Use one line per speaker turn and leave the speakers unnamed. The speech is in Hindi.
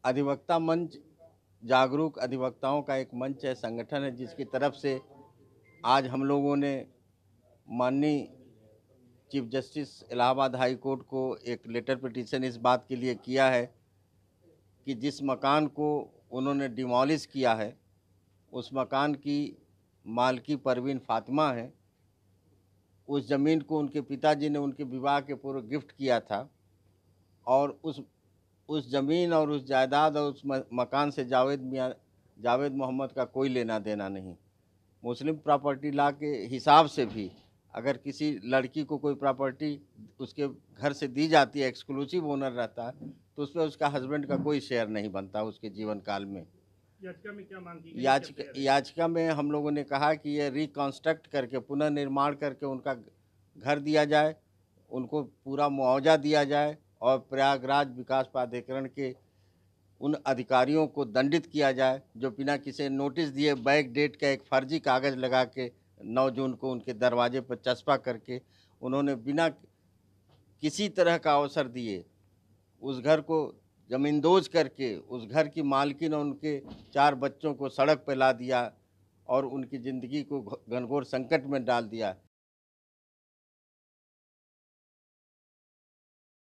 अधिवक्ता मंच जागरूक अधिवक्ताओं का एक मंच है, संगठन है, जिसकी तरफ से आज हम लोगों ने माननीय chief justice Allahabad high court को एक लेटर पिटीशन इस बात के लिए किया है कि जिस मकान को उन्होंने डिमोलिश किया है, उस मकान की मालकी परवीन फातिमा है। उस ज़मीन को उनके पिताजी ने उनके विवाह के पूर्व गिफ्ट किया था और उस ज़मीन और उस जायदाद और उस मकान से जावेद मोहम्मद का कोई लेना देना नहीं। मुस्लिम प्रॉपर्टी लॉ के हिसाब से भी अगर किसी लड़की को कोई प्रॉपर्टी उसके घर से दी जाती है, एक्सक्लूसिव ओनर रहता है, तो उसमें उसका हस्बैंड का कोई शेयर नहीं बनता उसके जीवन काल में।
याचिका में क्या मांग की गई?
याचिका में हम लोगों ने कहा कि ये रिकंस्ट्रक्ट करके पुनर्निर्माण करके उनका घर दिया जाए, उनको पूरा मुआवजा दिया जाए और प्रयागराज विकास प्राधिकरण के उन अधिकारियों को दंडित किया जाए जो बिना किसी नोटिस दिए बैक डेट का एक फर्जी कागज़ लगा के 9 जून को उनके दरवाजे पर चस्पा करके उन्होंने बिना किसी तरह का अवसर दिए उस घर को ज़मींदोज करके उस घर की मालकिन और उनके 4 बच्चों को सड़क पर ला दिया और उनकी ज़िंदगी को घनघोर संकट में डाल दिया।